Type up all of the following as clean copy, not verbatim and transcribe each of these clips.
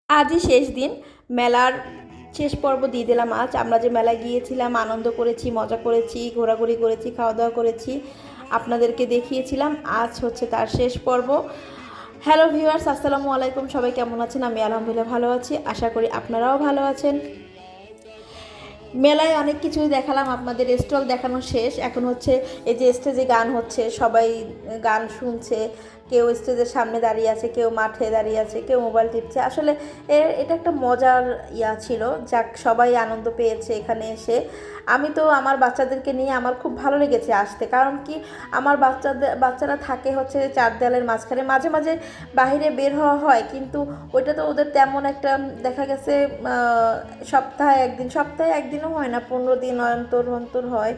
আজই শেষ দিন মেলার শেষ পর্ব দিয়ে দিলাম। আজ আমরা যে মেলায় গিয়েছিলাম, আনন্দ করেছি, মজা করেছি, ঘোরাঘুরি করেছি, খাওয়া দাওয়া করেছি, আপনাদেরকে দেখিয়েছিলাম। আজ হচ্ছে তার শেষ পর্ব। হ্যালো ভিউয়ার্স, আসসালামু আলাইকুম। সবাই কেমন আছেন? আমি আলহামদুলিল্লাহ ভালো আছি, আশা করি আপনারাও ভালো আছেন। মেলায় অনেক কিছুই দেখালাম আপনাদের, স্টল দেখানো শেষ। এখন হচ্ছে এই যে স্টেজে গান হচ্ছে, সবাই গান শুনছে, কেউ স্টেজের সামনে দাঁড়িয়ে আছে, কেউ মাঠে দাঁড়িয়ে আছে, কেউ মোবাইল টিপছে। আসলে এটা একটা মজার ছিল, যাক সবাই আনন্দ পেয়েছে এখানে এসে। আমি তো আমার বাচ্চাদেরকে নিয়ে আমার খুব ভালো লেগেছে আসতে, কারণ কি আমার বাচ্চারা থাকে হচ্ছে চার দেয়ালের মাঝখানে, মাঝে মাঝে বাহিরে বের হওয়া হয়, কিন্তু ওইটা তো ওদের তেমন একটা দেখা গেছে সপ্তাহে একদিনও হয় না, 15 দিন অন্তর অন্তর হয়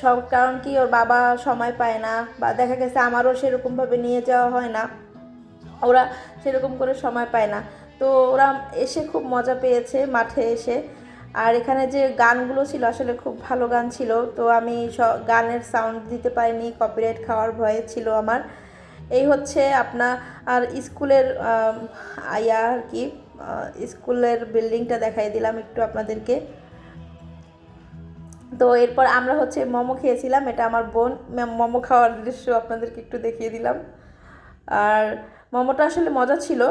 সব। কারণ কি ওর বাবা সময় পায় না, বা দেখা গেছে আমারও সেরকমভাবে নিয়ে যাওয়া হয় না, ওরা সেরকম করে সময় পায় না। তো ওরা এসে খুব মজা পেয়েছে মাঠে এসে। আর এখানে যে গানগুলো ছিল আসলে খুব ভালো গান ছিল, তো আমি গানের সাউন্ড দিতে পারিনি, কপিরাইট খাওয়ার ভয়ে ছিল আমার। এই হচ্ছে আপনার আর স্কুলের আর কি স্কুলের বিল্ডিংটা দেখাই দিলাম একটু আপনাদেরকে। তো এরপর আমরা হচ্ছে মোমো খেয়েছিলাম, এটা আমার বোন মোমো খাওয়ার দৃশ্য আপনাদেরকে একটু দেখিয়ে দিলাম। আর মোমোটা আসলে মজা ছিল।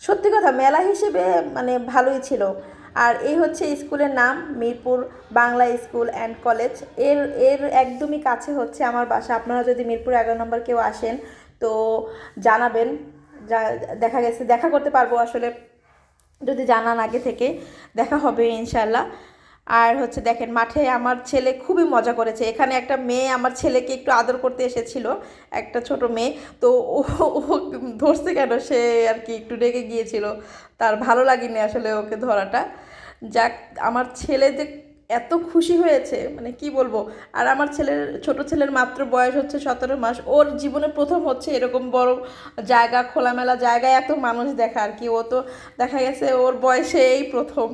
সত্যি কথা, মেলা হিসেবে মানে ভালোই ছিল। আর এই হচ্ছে স্কুলের নাম, Mirpur Bangla school and college. এর এর একদমই কাছে হচ্ছে আমার বাসা। আপনারা যদি মিরপুর 11 নম্বর কেউ আসেন তো জানাবেন, দেখা গেছে দেখা করতে পারবো আসলে, যদি জানান আগে থেকে দেখা হবে ইনশাল্লাহ। আর হচ্ছে দেখেন মাঠে আমার ছেলে খুবই মজা করেছে। এখানে একটা মেয়ে আমার ছেলেকে একটু আদর করতে এসেছিল, একটা ছোট মেয়ে। তো ও ও ধরছে কেন, সে আর কি একটু রেগে গিয়েছিল, তার ভালো লাগেনি আসলে ওকে ধরাটা। যাক, আমার ছেলে যে এত খুশি হয়েছে মানে কি বলবো। আর আমার ছোট ছেলের মাত্র বয়স হচ্ছে 17 মাস, ওর জীবনে প্রথম হচ্ছে এরকম বড় জায়গা, খোলামেলা জায়গায় এত মানুষ দেখা আর কি। ও তো দেখা গেছে ওর বয়সে এই প্রথম,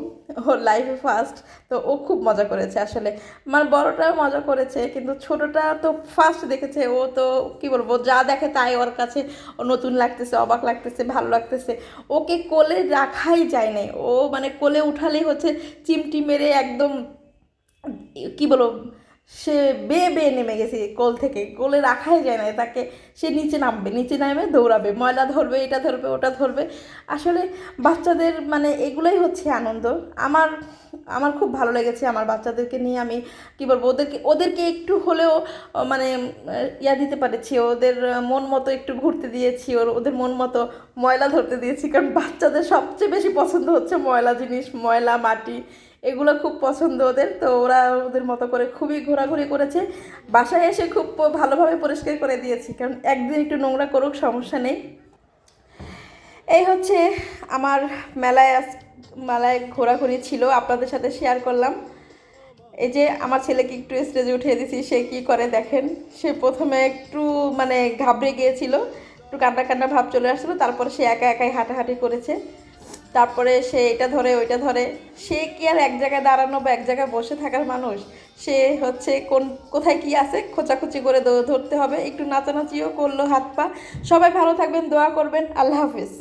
ওর লাইফে ফার্স্ট। তো ও খুব মজা করেছে আসলে। আমার বড়টাও মজা করেছে, কিন্তু ছোটটা তো ফার্স্ট দেখেছে। ও তো কি বলবো, যা দেখে তাই ওর কাছে নতুন লাগতেছে, অবাক লাগতেছে, ভালো লাগতেছে। ওকে কোলে রাখাই যায় না, ও মানে কোলে উঠালেই হচ্ছে চিমটি মেরে একদম কি বলো, সে বেয়ে বেয়ে নেমে গেছে কোল থেকে, কোলে রাখাই যায় না তাকে। সে নিচে নামবে, নিচে নামে দৌড়াবে, ময়লা ধরবে, এটা ধরবে, ওটা ধরবে। আসলে বাচ্চাদের মানে এগুলোই হচ্ছে আনন্দ। আমার আমার খুব ভালো লেগেছে আমার বাচ্চাদেরকে নিয়ে। আমি কি বলবো, ওদেরকে একটু হলেও মানে দিতে পারেছি, ওদের মন মতো একটু ঘুরতে দিয়েছি, ওদের মন মতো ময়লা ধরতে দিয়েছি। কারণ বাচ্চাদের সবচেয়ে বেশি পছন্দ হচ্ছে ময়লা জিনিস, ময়লা মাটি, এগুলো খুব পছন্দ ওদের। তো ওরা ওদের মতো করে খুবই ঘোরাঘুরি করেছে। বাসায় এসে খুব ভালোভাবে পরিষ্কার করে দিয়েছি, কারণ একদিন একটু নোংরা করুক, সমস্যা নেই। এই হচ্ছে আমার মেলায় মেলায় ঘোরাঘুরি ছিল, আপনাদের সাথে শেয়ার করলাম। এই যে আমার ছেলেকে একটু স্টেজে উঠিয়ে দিয়েছি, সে কি করে দেখেন। সে প্রথমে একটু মানে ঘাবড়ে গিয়েছিল, একটু কান্না কান্না ভাব চলে আসছিলো, তারপরে সে একা একাই হাঁটাহাঁটি করেছে। তারপরে সে এটা ধরে ওইটা ধরে। সে কি আর এক জায়গায় দাঁড়ানো বা এক জায়গায় বসে থাকার মানুষ? সে হচ্ছে কোথায় কি আছে খোঁচাখুচি করে ধরতে হবে। একটু নাচানাচিও করলো হাত পা। সবাই ভালো থাকবেন, দোয়া করবেন। আল্লাহ হাফিজ।